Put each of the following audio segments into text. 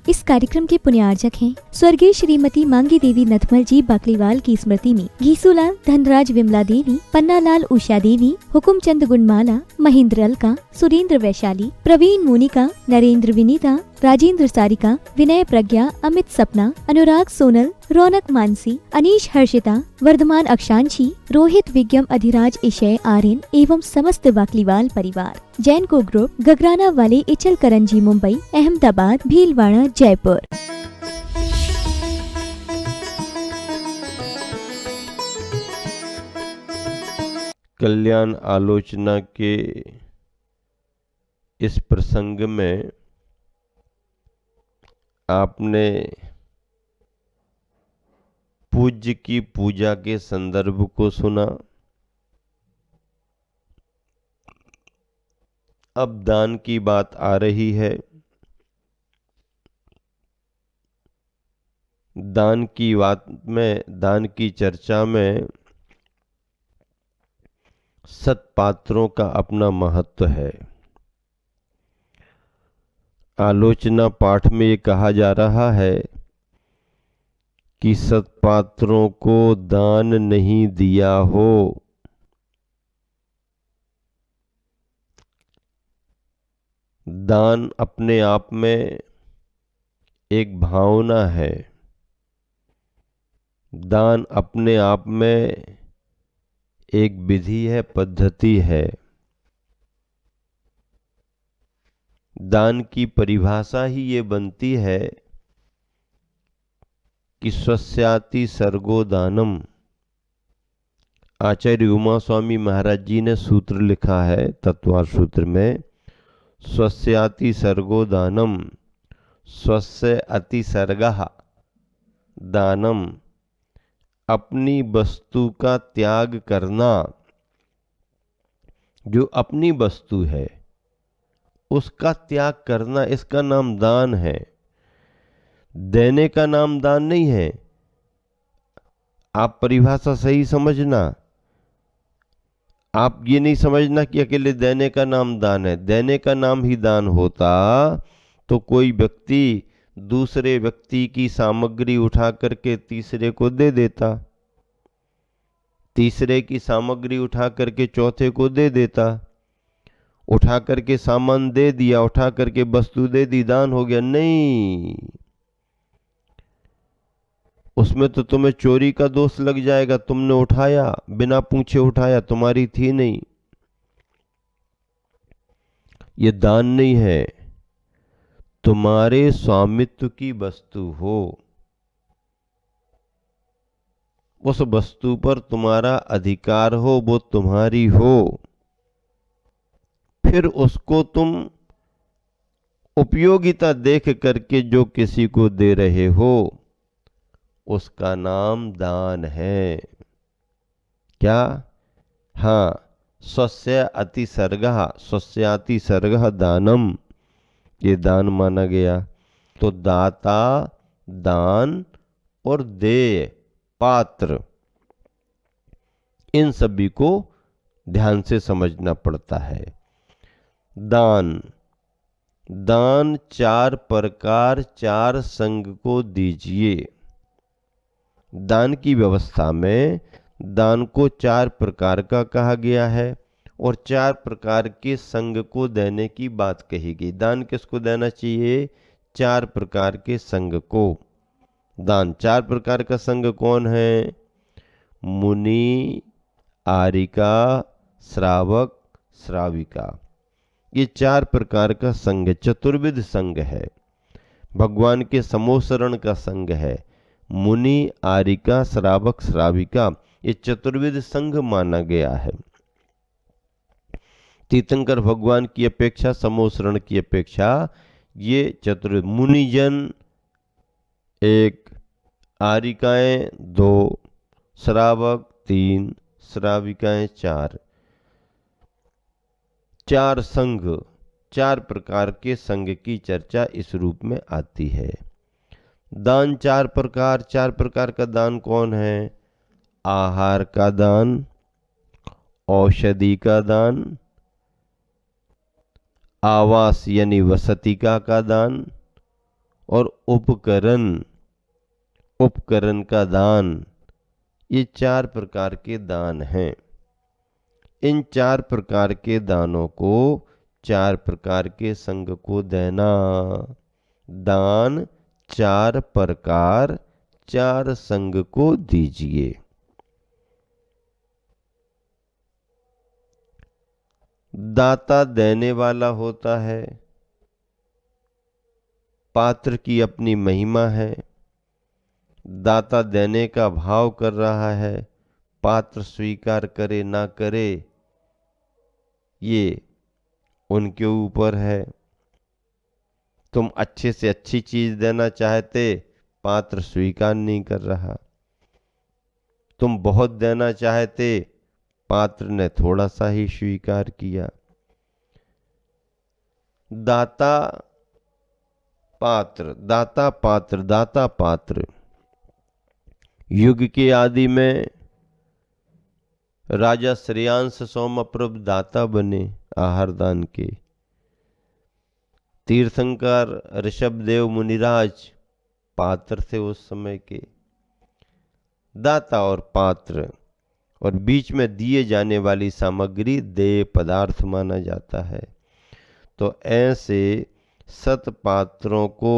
इस कार्यक्रम के पुण्यार्जक हैं स्वर्गीय श्रीमती मांगी देवी नथमल जी बाकलीवाल की स्मृति में घीसूलाल धनराज विमला देवी, पन्नालाल उषा देवी, हुकुमचंद गुणमाला, महेंद्र अलका, सुरेंद्र वैशाली, प्रवीण मोनिका, नरेंद्र विनीता, राजेंद्र सारिका, विनय प्रज्ञा, अमित सपना, अनुराग सोनल, रौनक मानसी, अनीश हर्षिता, वर्धमान अक्षांशी, रोहित विज्ञम अधिराज इशय आर्यन एवं समस्त बाकलीवाल परिवार, जैन को ग्रुप, गगराना वाले इचल करंजी मुंबई, अहमदाबाद, भीलवाड़ा, जयपुर। कल्याण आलोचना के इस प्रसंग में आपने पूज्य की पूजा के संदर्भ को सुना। अब दान की बात आ रही है। दान की बात में, दान की चर्चा में सत्पात्रों का अपना महत्व है। आलोचना पाठ में ये कहा जा रहा है कि सत्पात्रों को दान नहीं दिया हो दान अपने आप में एक भावना है। दान अपने आप में एक विधि है, पद्धति है। दान की परिभाषा ही ये बनती है कि स्वस्याति सर्गो दानम। आचार्य उमा स्वामी महाराज जी ने सूत्र लिखा है तत्वार सूत्र में, स्वस्याति सर्गो दानम, स्वस्य अति सर्गः दानम। अपनी वस्तु का त्याग करना, जो अपनी वस्तु है उसका त्याग करना, इसका नाम दान है। देने का नाम दान नहीं है। आप परिभाषा सही समझना। आप ये नहीं समझना कि अकेले देने का नाम दान है। देने का नाम ही दान होता तो कोई व्यक्ति दूसरे व्यक्ति की सामग्री उठा करके तीसरे को दे देता, तीसरे की सामग्री उठा करके चौथे को दे देता, उठा करके सामान दे दिया, उठा करके वस्तु दे दी, दान हो गया। नहीं, उसमें तो तुम्हें चोरी का दोष लग जाएगा। तुमने उठाया, बिना पूछे उठाया, तुम्हारी थी नहीं। ये दान नहीं है। तुम्हारे स्वामित्व की वस्तु हो, उस वस्तु पर तुम्हारा अधिकार हो, वो तुम्हारी हो, फिर उसको तुम उपयोगिता देख करके जो किसी को दे रहे हो उसका नाम दान है। क्या? हाँ, स्वस्य अति सर्गः, स्वस्याति सर्गः दानम, ये दान माना गया। तो दाता, दान और देय, पात्र, इन सभी को ध्यान से समझना पड़ता है। दान, दान चार प्रकार, चार संग को दीजिए। दान की व्यवस्था में दान को चार प्रकार का कहा गया है और चार प्रकार के संग को देने की बात कही गई। दान किसको देना चाहिए? चार प्रकार के संग को। दान चार प्रकार का संग कौन है? मुनि, आरिका, श्रावक, श्राविका। ये चार प्रकार का संग, चतुर्विध संग है। भगवान के समोसरण का संग है। मुनि, आरिका, श्रावक, श्राविका, ये चतुर्विध संघ माना गया है। तीर्थंकर भगवान की अपेक्षा, समोसरण की अपेक्षा ये चतुर्विध, मुनिजन एक, आरिकाएं दो, श्रावक तीन, श्राविकाएं चार। चार संघ, चार प्रकार के संघ की चर्चा इस रूप में आती है। दान चार प्रकार, चार प्रकार का दान कौन है? आहार का दान, औषधि का दान, आवास यानी वसतिका का दान और उपकरण, उपकरण का दान, ये 4 प्रकार के दान हैं। इन 4 प्रकार के दानों को 4 प्रकार के संघ को देना। दान 4 प्रकार 4 संघ को दीजिए। दाता देने वाला होता है, पात्र की अपनी महिमा है। दाता देने का भाव कर रहा है, पात्र स्वीकार करे ना करे ये उनके ऊपर है। तुम अच्छे से अच्छी चीज देना चाहते, पात्र स्वीकार नहीं कर रहा। तुम बहुत देना चाहते, पात्र ने थोड़ा सा ही स्वीकार किया। दाता पात्र, दाता पात्र, दाता पात्र। युग के आदि में राजा श्रेयांश सोमप्रभ दाता बने आहार दान के। तीर्थंकर ऋषभदेव मुनिराज पात्र थे उस समय के। दाता और पात्र, और बीच में दिए जाने वाली सामग्री देय पदार्थ माना जाता है। तो ऐसे सतपात्रों को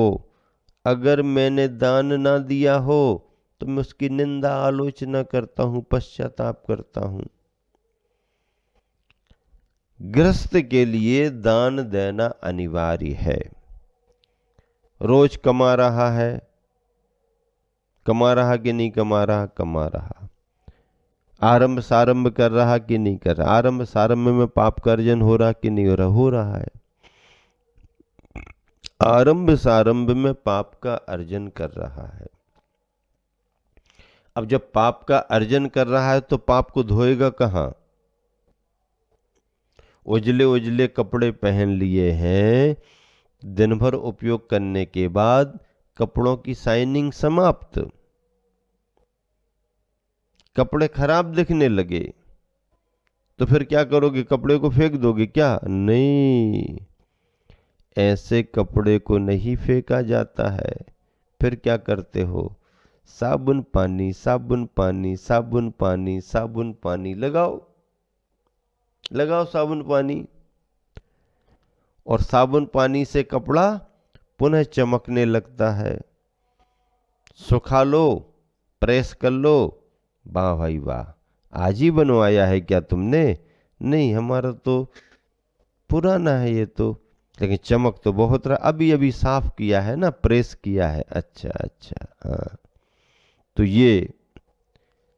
अगर मैंने दान ना दिया हो तो मैं उसकी निंदा आलोचना करता हूं, पश्चाताप करता हूं। गृहस्थ के लिए दान देना अनिवार्य है। रोज कमा रहा है, कमा रहा कि नहीं कमा रहा? कमा रहा। आरंभ सारंभ कर रहा कि नहीं कर रहा? आरंभ सारंभ में पाप का अर्जन हो रहा कि नहीं हो रहा? हो रहा है। आरंभ सारंभ में पाप का अर्जन कर रहा है। अब जब पाप का अर्जन कर रहा है तो पाप को धोएगा कहां? उजले उजले कपड़े पहन लिए हैं, दिन भर उपयोग करने के बाद कपड़ों की शाइनिंग समाप्त, कपड़े खराब दिखने लगे, तो फिर क्या करोगे? कपड़े को फेंक दोगे क्या? नहीं, ऐसे कपड़े को नहीं फेंका जाता है। फिर क्या करते हो? साबुन पानी, साबुन पानी, साबुन पानी, साबुन पानी लगाओ, लगाओ साबुन पानी, और साबुन पानी से कपड़ा पुनः चमकने लगता है। सुखा लो, प्रेस कर लो, वाह भाई वाह, आज ही बनवाया है क्या तुमने? नहीं, हमारा तो पुराना है ये तो, लेकिन चमक तो बहुत रहा, अभी अभी साफ किया है ना, प्रेस किया है। अच्छा अच्छा, हाँ। तो ये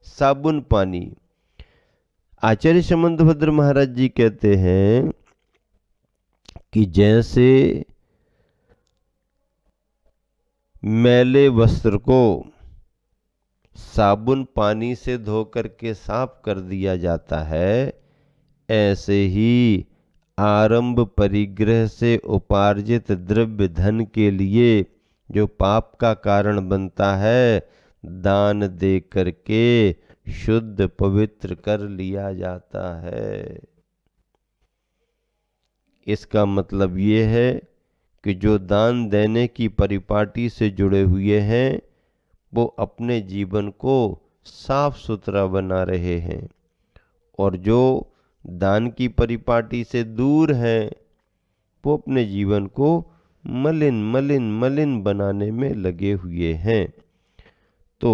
साबुन पानी, आचार्य समंतभद्र महाराज जी कहते हैं कि जैसे मैले वस्त्र को साबुन पानी से धो करके साफ कर दिया जाता है, ऐसे ही आरंभ परिग्रह से उपार्जित द्रव्य धन के लिए जो पाप का कारण बनता है, दान दे करके शुद्ध पवित्र कर लिया जाता है। इसका मतलब ये है कि जो दान देने की परिपाटी से जुड़े हुए हैं वो अपने जीवन को साफ सुथरा बना रहे हैं, और जो दान की परिपाटी से दूर हैं वो अपने जीवन को मलिन मलिन मलिन बनाने में लगे हुए हैं। तो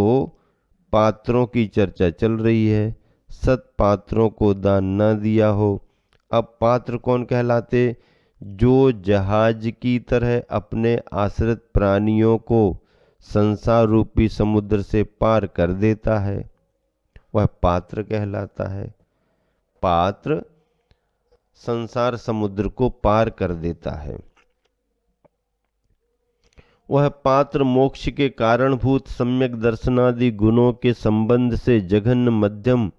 पात्रों की चर्चा चल रही है, सत पात्रों को दान न दिया हो। अब पात्र कौन कहलाते? जो जहाज की तरह अपने आश्रित प्राणियों को संसार रूपी समुद्र से पार कर देता है, वह पात्र कहलाता है। पात्र संसार समुद्र को पार कर देता है। वह पात्र मोक्ष के कारणभूत सम्यक दर्शनादि गुणों के संबंध से जघन्य, मध्यम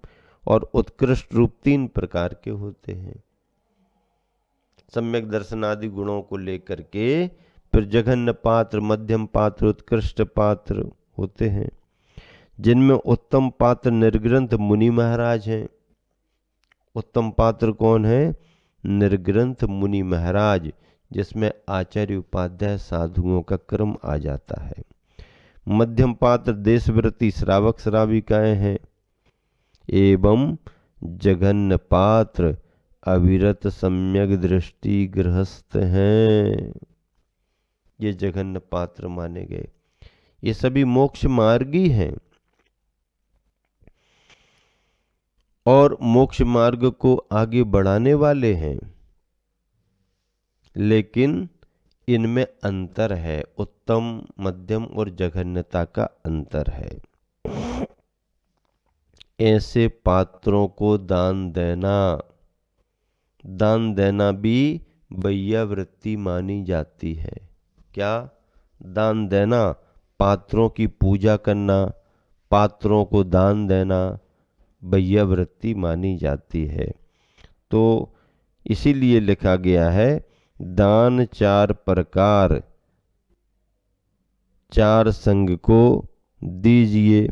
और उत्कृष्ट रूप 3 प्रकार के होते हैं। सम्यक दर्शनादि गुणों को लेकर के फिर जघन्य पात्र, मध्यम पात्र, उत्कृष्ट पात्र होते हैं, जिनमें उत्तम पात्र निर्ग्रंथ मुनि महाराज हैं। उत्तम पात्र कौन है? निर्ग्रंथ मुनि महाराज, जिसमें आचार्य उपाध्याय साधुओं का क्रम आ जाता है। मध्यम पात्र देशव्रती श्रावक श्राविकाएं हैं। एवं जघन्य पात्र अविरत सम्यक दृष्टि गृहस्थ हैं। ये जघन्य पात्र माने गए। ये सभी मोक्ष मार्गी हैं और मोक्ष मार्ग को आगे बढ़ाने वाले हैं, लेकिन इनमें अंतर है। उत्तम, मध्यम और जघन्यता का अंतर है। ऐसे पात्रों को दान देना भी वैयावृत्ति मानी जाती है। क्या? दान देना, पात्रों की पूजा करना, पात्रों को दान देना वैयावृत्ति मानी जाती है। तो इसीलिए लिखा गया है दान 4 प्रकार 4 संग को दीजिए।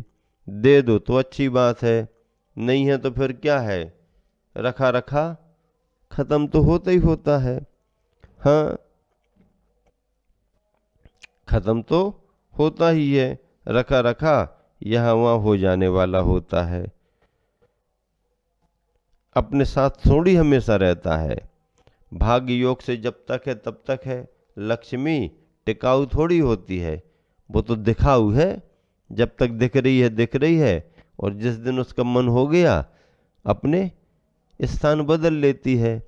दे दो तो अच्छी बात है, नहीं है तो फिर क्या है, रखा रखा खत्म तो होता ही होता है। हाँ, खत्म तो होता ही है, रखा रखा यहाँ वहाँ हो जाने वाला होता है। अपने साथ थोड़ी हमेशा रहता है। भाग्य योग से जब तक है तब तक है। लक्ष्मी टिकाऊ थोड़ी होती है, वो तो दिखाऊ है। जब तक दिख रही है और जिस दिन उसका मन हो गया अपने स्थान बदल लेती है।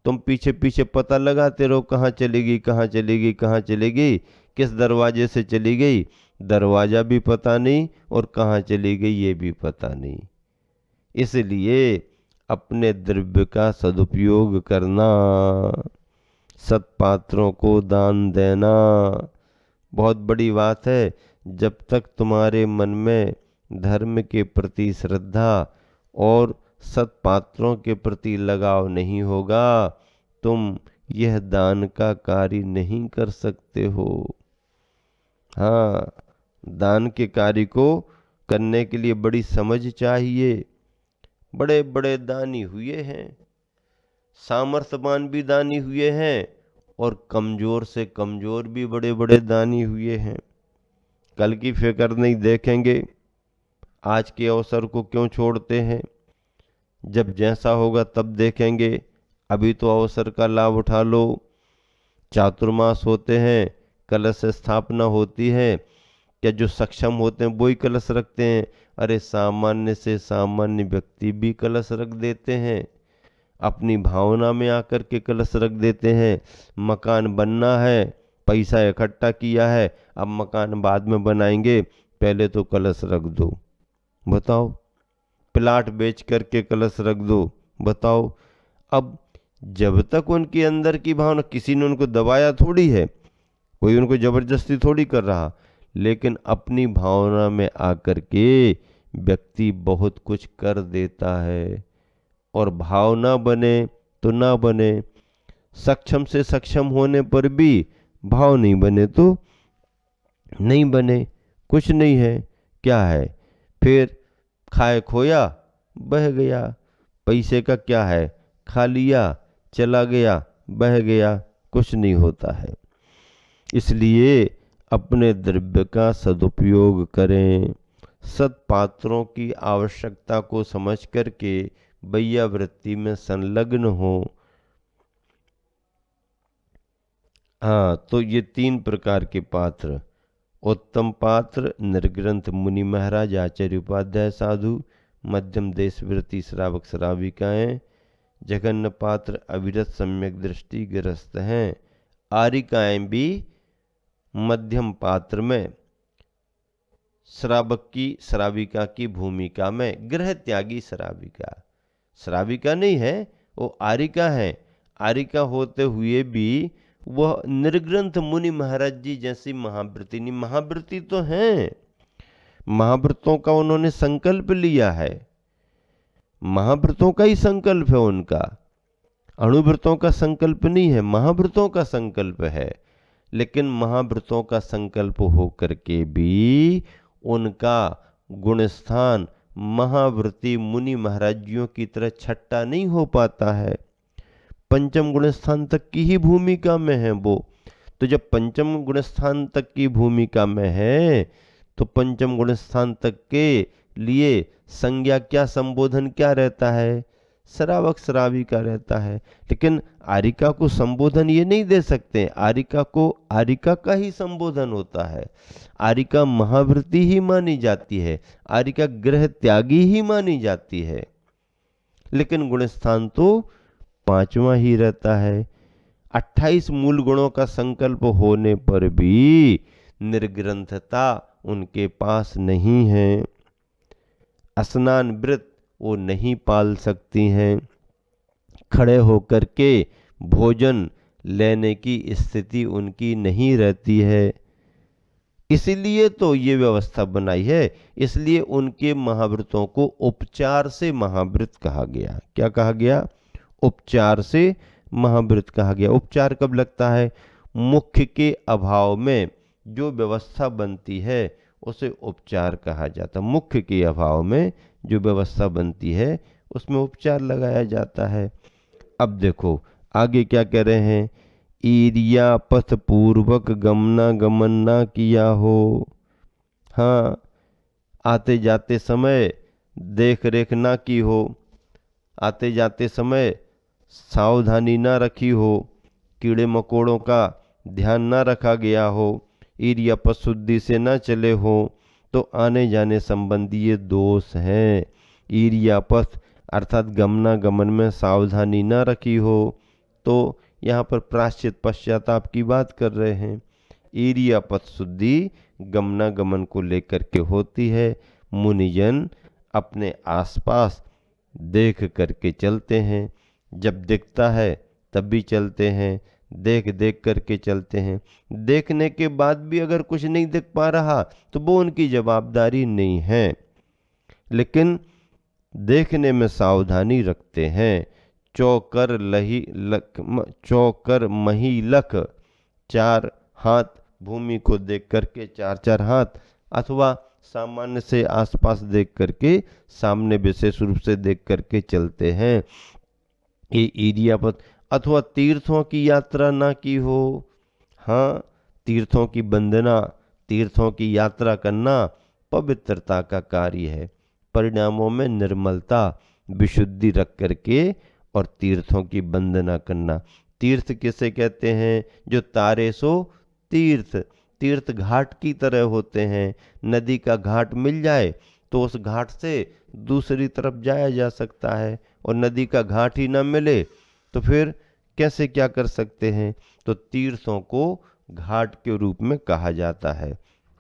तुम पीछे पीछे पता लगाते रहो कहाँ चलेगी, कहाँ चलेगी, कहाँ चलेगी, किस दरवाजे से चली गई, दरवाजा भी पता नहीं और कहाँ चली गई ये भी पता नहीं। इसलिए अपने द्रव्य का सदुपयोग करना, सत्पात्रों को दान देना बहुत बड़ी बात है। जब तक तुम्हारे मन में धर्म के प्रति श्रद्धा और सत्पात्रों के प्रति लगाव नहीं होगा, तुम यह दान का कार्य नहीं कर सकते हो। हाँ, दान के कार्य को करने के लिए बड़ी समझ चाहिए। बड़े बड़े दानी हुए हैं, सामर्थ्यवान भी दानी हुए हैं और कमजोर से कमजोर भी बड़े बड़े दानी हुए हैं। कल की फिक्र नहीं देखेंगे, आज के अवसर को क्यों छोड़ते हैं। जब जैसा होगा तब देखेंगे, अभी तो अवसर का लाभ उठा लो। चातुर्मास होते हैं, कलश स्थापना होती है, क्या जो सक्षम होते हैं वो ही कलश रखते हैं? अरे सामान्य से सामान्य व्यक्ति भी कलश रख देते हैं, अपनी भावना में आकर के कलश रख देते हैं। मकान बनना है, पैसा इकट्ठा किया है, अब मकान बाद में बनाएंगे, पहले तो कलश रख दो। बताओ, प्लाट बेच करके कलश रख दो। बताओ, अब जब तक उनके अंदर की भावना, किसी ने उनको दबाया थोड़ी है, कोई उनको जबरदस्ती थोड़ी कर रहा, लेकिन अपनी भावना में आकर के व्यक्ति बहुत कुछ कर देता है। और भाव ना बने तो ना बने, सक्षम से सक्षम होने पर भी भाव नहीं बने तो नहीं बने, कुछ नहीं है। क्या है फिर? खाए खोया बह गया। पैसे का क्या है? खा लिया चला गया, बह गया, कुछ नहीं होता है। इसलिए अपने द्रव्य का सदुपयोग करें, सत्पात्रों की आवश्यकता को समझ करके वैयावृत्ति में संलग्न हो। हाँ, तो ये 3 प्रकार के पात्र, उत्तम पात्र निर्ग्रंथ मुनि महाराज आचार्य उपाध्याय साधु, मध्यम देशव्रती श्रावक श्राविकाएं, जघन्य पात्र अविरत सम्यक दृष्टि ग्रस्त हैं। आरिकाएं भी मध्यम पात्र में श्रावक की श्राविका की भूमिका में, गृह त्यागी श्राविका नहीं है, वो आरिका है। आरिका होते हुए भी वह निर्ग्रंथ मुनि महाराज जी जैसी महाव्रतिनी, महाव्रती तो हैं, महाव्रतों का उन्होंने संकल्प लिया है, महाव्रतों का ही संकल्प है उनका, अणुव्रतों का संकल्प नहीं है, महाव्रतों का संकल्प है। लेकिन महाव्रतों का संकल्प हो करके भी उनका गुणस्थान महाव्रती मुनि महाराजियों की तरह छट्टा नहीं हो पाता है। पंचम गुण स्थान तक की ही भूमिका में है वो। तो जब पंचम गुण स्थान तक की भूमिका में है तो पंचम गुण स्थान तक के लिए संज्ञा क्या, संबोधन क्या रहता है? श्रावक श्राविका रहता है। लेकिन आरिका को संबोधन ये नहीं दे सकते, आरिका को आरिका का ही संबोधन होता है। आरिका महावृत्ति ही मानी जाती है, आरिका ग्रह त्यागी ही मानी जाती है। लेकिन गुणस्थान तो पांचवा ही रहता है। 28 मूल गुणों का संकल्प होने पर भी निर्ग्रंथता उनके पास नहीं है। स्नान व्रत वो नहीं पाल सकती हैं। खड़े होकर के भोजन लेने की स्थिति उनकी नहीं रहती है। इसलिए तो ये व्यवस्था बनाई है। इसलिए उनके महाव्रतों को उपचार से महाव्रत कहा गया। क्या कहा गया? उपचार से महाव्रत कहा गया। उपचार कब लगता है? मुख्य के अभाव में जो व्यवस्था बनती है उसे उपचार कहा जाता है। मुख्य के अभाव में जो व्यवस्था बनती है उसमें उपचार लगाया जाता है। अब देखो आगे क्या कह रहे हैं? ईरिया पथ पूर्वक गमना गमन ना किया हो। हाँ, आते जाते समय देख रेख ना की हो, आते जाते समय सावधानी ना रखी हो, कीड़े मकोड़ों का ध्यान ना रखा गया हो, ईरिया पथ शुद्धि से ना चले हो, तो आने जाने संबंधी ये दोष हैं। ईरिया पथ अर्थात गमना गमन में सावधानी ना रखी हो, तो यहाँ पर प्रायश्चित पश्चाताप की बात कर रहे हैं। ईरिया पथ शुद्धि गमना गमन को लेकर के होती है। मुनिजन अपने आसपास देख करके चलते हैं, जब दिखता है तब भी चलते हैं, देख देख करके चलते हैं। देखने के बाद भी अगर कुछ नहीं दिख पा रहा तो वो उनकी जवाबदारी नहीं है, लेकिन देखने में सावधानी रखते हैं। चौकर मही लख, 4 हाथ भूमि को देख करके 4-4 हाथ, अथवा सामान्य से आसपास देख करके, सामने विशेष रूप से देख करके चलते हैं। ये ईरिया पथ। अथवा तीर्थों की यात्रा ना की हो। हाँ, तीर्थों की वंदना, तीर्थों की यात्रा करना पवित्रता का कार्य है। परिणामों में निर्मलता विशुद्धि रख करके और तीर्थों की वंदना करना। तीर्थ किसे कहते हैं? जो तारे सो तीर्थ। तीर्थ घाट की तरह होते हैं। नदी का घाट मिल जाए तो उस घाट से दूसरी तरफ जाया जा सकता है, और नदी का घाट ही ना मिले तो फिर कैसे क्या कर सकते हैं? तो तीर्थों को घाट के रूप में कहा जाता है।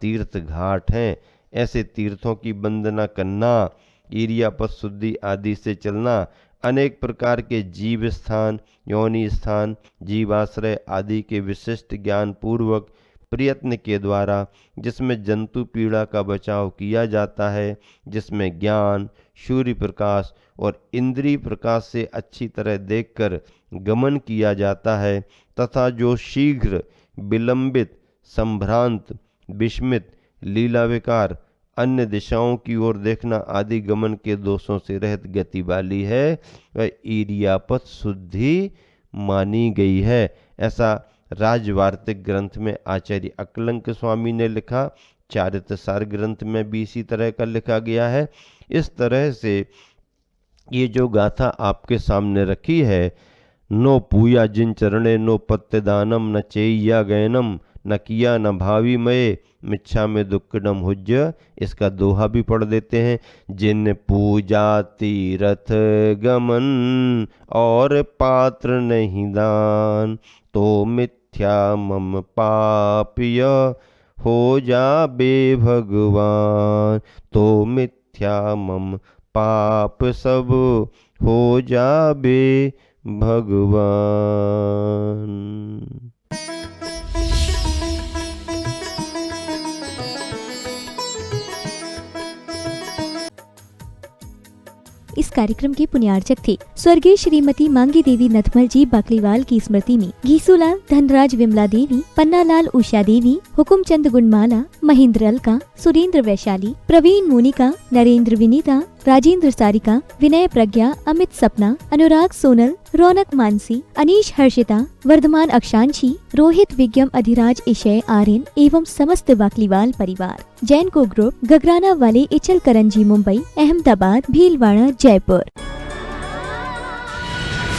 तीर्थ घाट हैं। ऐसे तीर्थों की वंदना करना, ईरिया पथ शुद्धि आदि से चलना, अनेक प्रकार के जीव स्थान, योनि स्थान, जीवाश्रय आदि के विशिष्ट ज्ञान पूर्वक प्रयत्न के द्वारा, जिसमें जंतु पीड़ा का बचाव किया जाता है, जिसमें ज्ञान, सूर्य प्रकाश और इंद्रिय प्रकाश से अच्छी तरह देखकर गमन किया जाता है, तथा जो शीघ्र, विलंबित, संभ्रांत, विस्मित, लीला विकार, अन्य दिशाओं की ओर देखना आदि गमन के दोषों से रहित गति वाली है, वह ईरियापथ शुद्धि मानी गई है। ऐसा राजवार्तिक ग्रंथ में आचार्य अकलंक स्वामी ने लिखा। चारित्रसार ग्रंथ में भी इसी तरह का लिखा गया है। इस तरह से ये जो गाथा आपके सामने रखी है, नो पूया जिन चरणे नो पत्य दानम न चेय्या गयनम न किया न भावी मये मिच्छा में दुक्कडम हुज्य, इसका दोहा भी पढ़ देते हैं। जिन पूजा तीरथ गमन और पात्र नहीं दान, तो मिथ्या मम पापय हो जाबे भगवान, तो मिथ्या मम पाप सब हो जाबे भगवान। इस कार्यक्रम के पुण्यार्चक थे स्वर्गीय श्रीमती मांगी देवी नथमल जी बाकलीवाल की स्मृति में घीसूलाल धनराज विमला देवी, पन्नालाल उषा देवी, हुकुमचंद गुणमाला, महेंद्र अलका, सुरेंद्र वैशाली, प्रवीण मोनिका, नरेंद्र विनीता, राजेंद्र सारिका, विनय प्रज्ञा, अमित सपना, अनुराग सोनल, रौनक मानसी, अनीश हर्षिता, वर्धमान अक्षांशी, रोहित विज्ञम अधिराज इशय आर्यन एवं समस्त बाकलीवाल परिवार। जैन को ग्रुप, गगराना वाले, इचल करंजी मुंबई, अहमदाबाद, भीलवाड़ा, जयपुर।